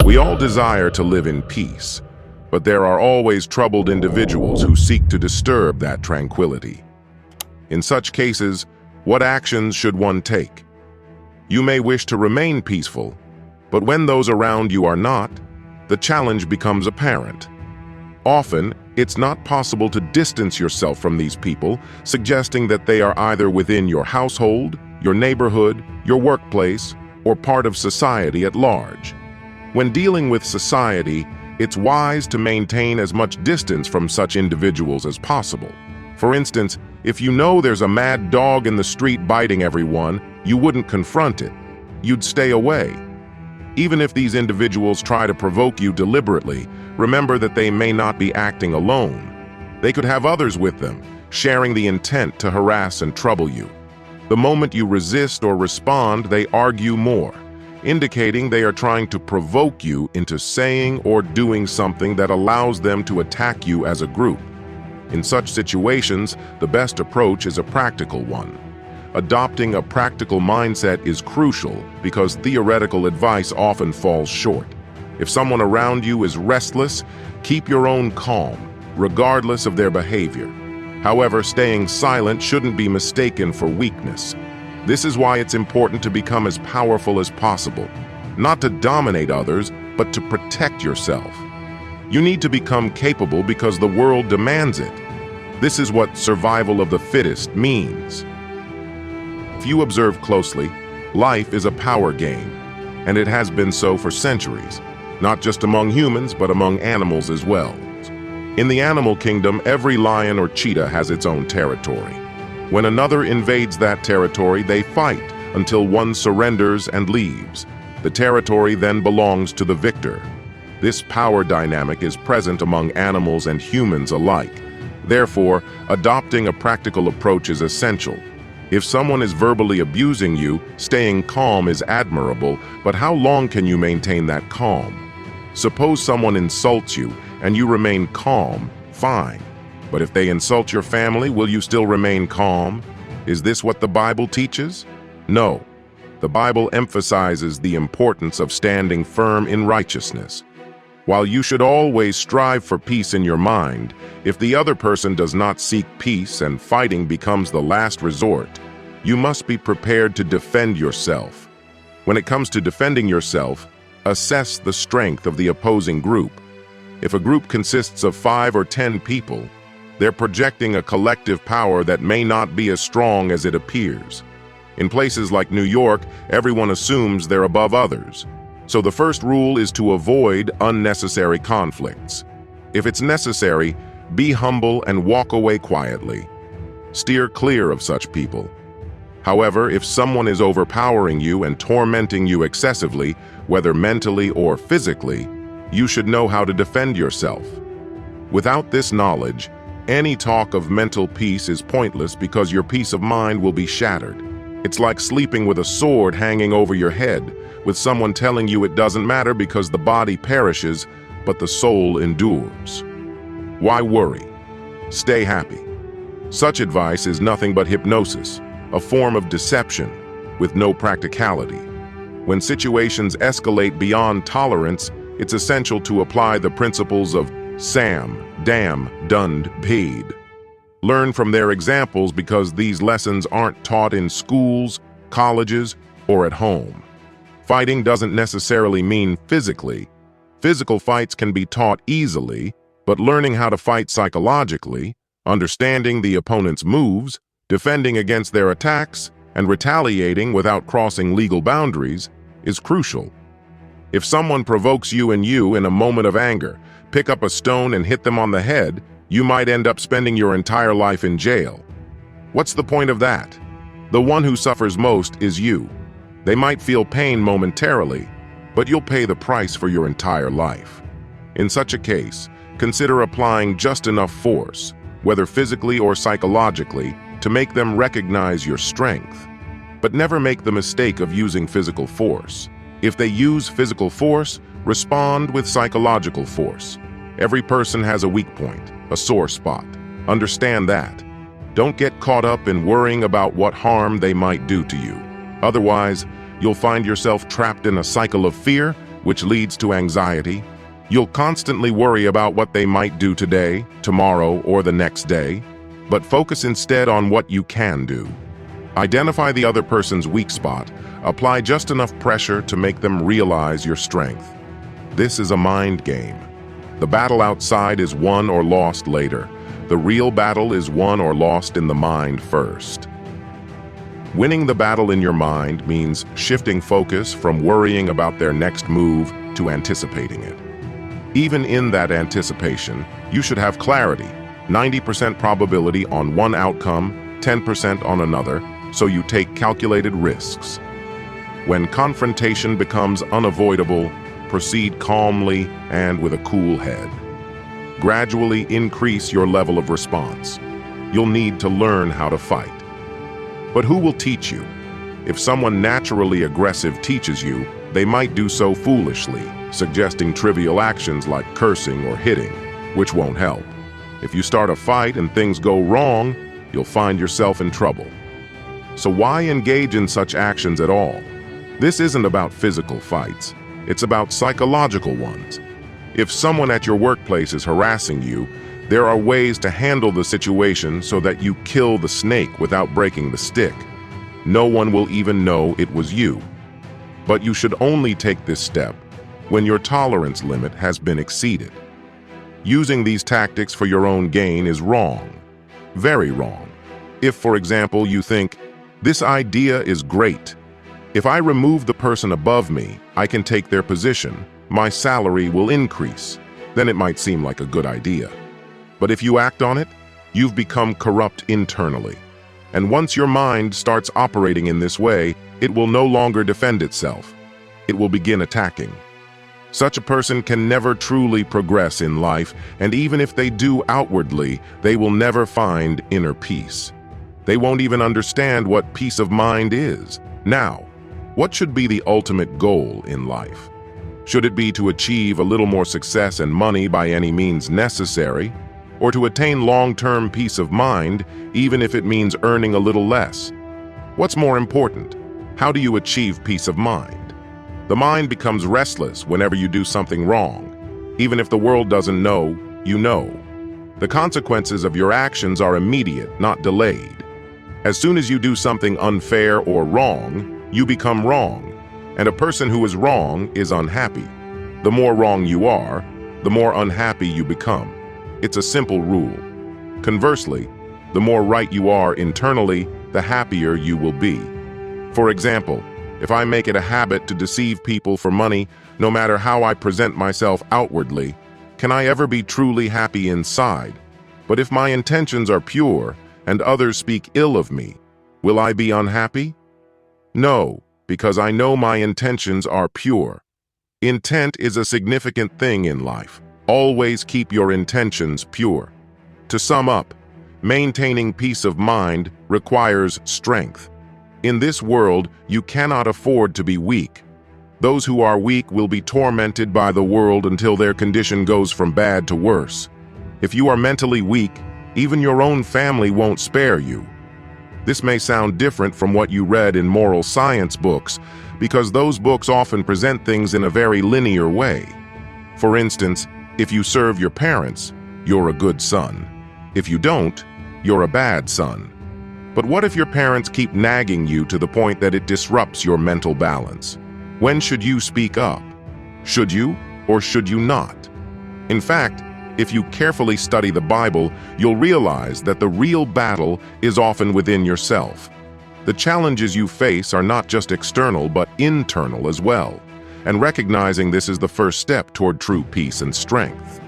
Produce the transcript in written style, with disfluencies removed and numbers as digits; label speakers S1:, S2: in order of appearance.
S1: We all desire to live in peace, but there are always troubled individuals who seek to disturb that tranquility. In such cases, what actions should one take? You may wish to remain peaceful, but when those around you are not, the challenge becomes apparent. Often, it's not possible to distance yourself from these people, suggesting that they are either within your household, your neighborhood, your workplace, or part of society at large. When dealing with society, it's wise to maintain as much distance from such individuals as possible. For instance, if you know there's a mad dog in the street biting everyone, you wouldn't confront it. You'd stay away. Even if these individuals try to provoke you deliberately, remember that they may not be acting alone. They could have others with them, sharing the intent to harass and trouble you. The moment you resist or respond, they argue more, indicating they are trying to provoke you into saying or doing something that allows them to attack you as a group. In such situations, the best approach is a practical one. Adopting a practical mindset is crucial because theoretical advice often falls short. If someone around you is restless, keep your own calm, regardless of their behavior. However, staying silent shouldn't be mistaken for weakness. This is why it's important to become as powerful as possible, not to dominate others, but to protect yourself. You need to become capable because the world demands it. This is what survival of the fittest means. If you observe closely, life is a power game, and it has been so for centuries, not just among humans, but among animals as well. In the animal kingdom, every lion or cheetah has its own territory. When another invades that territory, they fight until one surrenders and leaves. The territory then belongs to the victor. This power dynamic is present among animals and humans alike. Therefore, adopting a practical approach is essential. If someone is verbally abusing you, staying calm is admirable, but how long can you maintain that calm? Suppose someone insults you and you remain calm, fine. But if they insult your family, will you still remain calm? Is this what the Bible teaches? No. The Bible emphasizes the importance of standing firm in righteousness. While you should always strive for peace in your mind, if the other person does not seek peace and fighting becomes the last resort, you must be prepared to defend yourself. When it comes to defending yourself, assess the strength of the opposing group. If a group consists of 5 or 10 people, they're projecting a collective power that may not be as strong as it appears. In places like New York, everyone assumes they're above others. So the first rule is to avoid unnecessary conflicts. If it's necessary, be humble and walk away quietly. Steer clear of such people. However, if someone is overpowering you and tormenting you excessively, whether mentally or physically, you should know how to defend yourself. Without this knowledge, any talk of mental peace is pointless because your peace of mind will be shattered. It's like sleeping with a sword hanging over your head, with someone telling you it doesn't matter because the body perishes, but the soul endures. Why worry? Stay happy. Such advice is nothing but hypnosis, a form of deception with no practicality. When situations escalate beyond tolerance, it's essential to apply the principles of Sam, Dam, Dund, Paid. Learn from their examples because these lessons aren't taught in schools, colleges, or at home. Fighting doesn't necessarily mean physically. Physical fights can be taught easily, but learning how to fight psychologically, understanding the opponent's moves, defending against their attacks, and retaliating without crossing legal boundaries is crucial. If someone provokes you in a moment of anger, pick up a stone and hit them on the head, you might end up spending your entire life in jail. What's the point of that? The one who suffers most is you. They might feel pain momentarily, but you'll pay the price for your entire life. In such a case, consider applying just enough force, whether physically or psychologically, to make them recognize your strength. But never make the mistake of using physical force. If they use physical force, respond with psychological force. Every person has a weak point, a sore spot. Understand that. Don't get caught up in worrying about what harm they might do to you. Otherwise, you'll find yourself trapped in a cycle of fear which leads to anxiety. You'll constantly worry about what they might do today, tomorrow, or the next day, but focus instead on what you can do. Identify the other person's weak spot. Apply just enough pressure to make them realize your strength. This is a mind game. The battle outside is won or lost later. The real battle is won or lost in the mind first. Winning the battle in your mind means shifting focus from worrying about their next move to anticipating it. Even in that anticipation, you should have clarity, 90% probability on one outcome, 10% on another, so you take calculated risks. When confrontation becomes unavoidable, proceed calmly and with a cool head. Gradually increase your level of response. You'll need to learn how to fight. But who will teach you? If someone naturally aggressive teaches you, they might do so foolishly, suggesting trivial actions like cursing or hitting, which won't help. If you start a fight and things go wrong, you'll find yourself in trouble. So why engage in such actions at all? This isn't about physical fights. It's about psychological ones. If someone at your workplace is harassing you, there are ways to handle the situation so that you kill the snake without breaking the stick. No one will even know it was you. But you should only take this step when your tolerance limit has been exceeded. Using these tactics for your own gain is wrong. Very wrong. If, for example, you think, "This idea is great. If I remove the person above me, I can take their position. My salary will increase." Then it might seem like a good idea. But if you act on it, you've become corrupt internally. And once your mind starts operating in this way, it will no longer defend itself. It will begin attacking. Such a person can never truly progress in life, and even if they do outwardly, they will never find inner peace. They won't even understand what peace of mind is. Now, what should be the ultimate goal in life? Should it be to achieve a little more success and money by any means necessary, or to attain long-term peace of mind, even if it means earning a little less? What's more important? How do you achieve peace of mind? The mind becomes restless whenever you do something wrong. Even if the world doesn't know, you know. The consequences of your actions are immediate, not delayed. As soon as you do something unfair or wrong, you become wrong. And a person who is wrong is unhappy. The more wrong you are, the more unhappy you become. It's a simple rule. Conversely, the more right you are internally, the happier you will be. For example, if I make it a habit to deceive people for money, no matter how I present myself outwardly, can I ever be truly happy inside? But if my intentions are pure and others speak ill of me, will I be unhappy? No, because I know my intentions are pure. Intent is a significant thing in life. Always keep your intentions pure. To sum up, maintaining peace of mind requires strength. In this world, you cannot afford to be weak. Those who are weak will be tormented by the world until their condition goes from bad to worse. If you are mentally weak, even your own family won't spare you. This may sound different from what you read in moral science books, because those books often present things in a very linear way. For instance, if you serve your parents, you're a good son. If you don't, you're a bad son. But what if your parents keep nagging you to the point that it disrupts your mental balance? When should you speak up? Should you or should you not? In fact, if you carefully study the Bible, you'll realize that the real battle is often within yourself. The challenges you face are not just external but internal as well. And recognizing this is the first step toward true peace and strength.